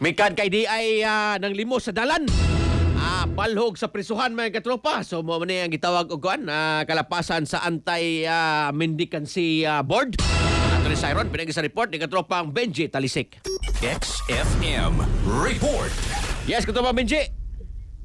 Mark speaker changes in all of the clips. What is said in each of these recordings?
Speaker 1: Mikan kay di ay nang limos sa dalan. Palhog sa prisuhan mga katropa. So mo man ang gitawag og kuan kalapasan sa anti mendicancy board. Ato ni Siron pinagi sa report ni katropang Benji Talisik.
Speaker 2: XFM Report.
Speaker 1: Yes, katropa Benji.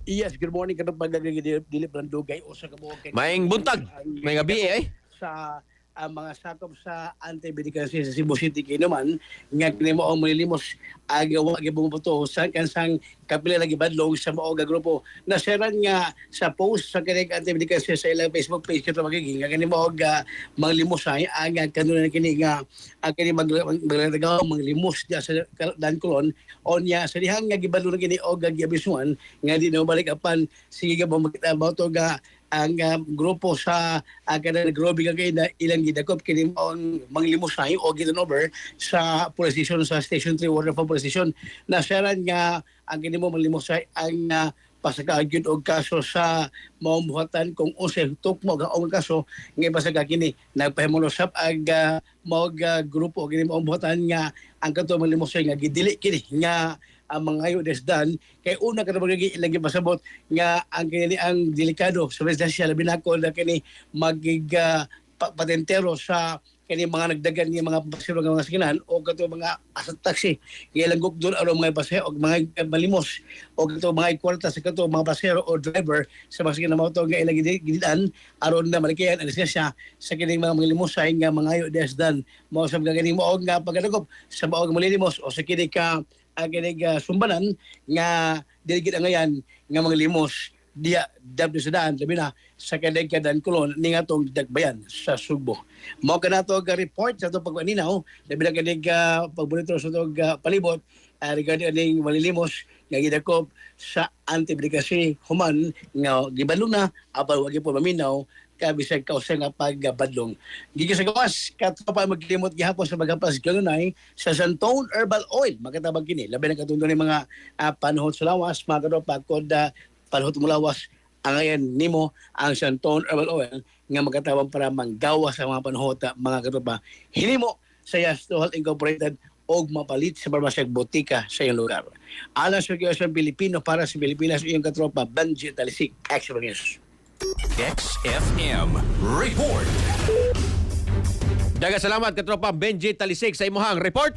Speaker 3: Yes, good morning ka na pagdilip ng dugay o sa kabuo kay
Speaker 1: Maing buntag, may gabi
Speaker 3: sa mga sakop sa anti-medication sa Cebu City kay naman nga kini mo ang malilimos agawa gibong buto sa kansang kapila lagi badlong sa mao nga grupo naseran nga sa post sa kini anti-medication sa ilang Facebook page kato magiging nga kini mo og manglimos ay ang kanuna kini nga kini maglagaw manglimos dia sa Dancolon onya sa dihang nga gibadlong kini og gibisuan nga di na balik apan sige ba magkita ga ang grupo sa kada grobe kay na ilang gidakop kini ang manglimusay o gitanover sa police station sa Station 3 Waterfall Police Station na sharan nga ang kini mo manglimusay ang pasakagyud og kaso sa maumuhatan kung usay tukmo ang kaso nga pasaka kini nagpahimulusap ag grupo kini maumuhatan nga ang kanto manglimusay nga gidili kini nga ang mga ayo desdan kay una ka magigi ilagi pasabot nga ang kini ang delikado sa residensya labi na ko na kini patentero sa kini mga nagdagan ni mga pasero nga mga sakyanan o kato mga asat taxi ilang gugdon aron mga pasero o mga malimos o kato mga kwarta sa kato mga pasero o driver sa mga sakyanan mo to nga ilang gididan aron na malikayan ang lisensya sa kini mga malimosay nga mga ayo desdan mo sa gani mo og nga pagdagop sa maog malimos o sa kini ka sumbanan nga diligid ang ngayon nga mga limos diya dabdo sa daan labi na sa kadag Dancolon ni nga tong dagbayan sa Sugbo. Mao kanato ga report sa to pagpaninaw labi na kadag pagbonitor sa to palibot regarding aning malilimos nga gidakop sa anti-medication human nga gibalo na apan wagi po maminaw kabisag kausa nga pagbadlong. Gigi sa gawas, katapa maglimot gihapon sa magapas kanunay sa Santone Herbal Oil. Magatabag kini. Labi na katundo ni mga panahon sa lawas, mga katropa, kod panahon mulawas, ang ngayon nimo ang Santone Herbal Oil nga magatabang para manggawas sa mga panahon mga katropa. Hinimo sa Yastohal Incorporated og mapalit sa barbasyag botika sa iyong lugar. Alas sa Pilipino para sa Pilipinas iyong katropa, Benji Talisik, XFM News.
Speaker 2: XFM Report.
Speaker 1: Daga salamat katropa Benji Talisik sa imuhang report.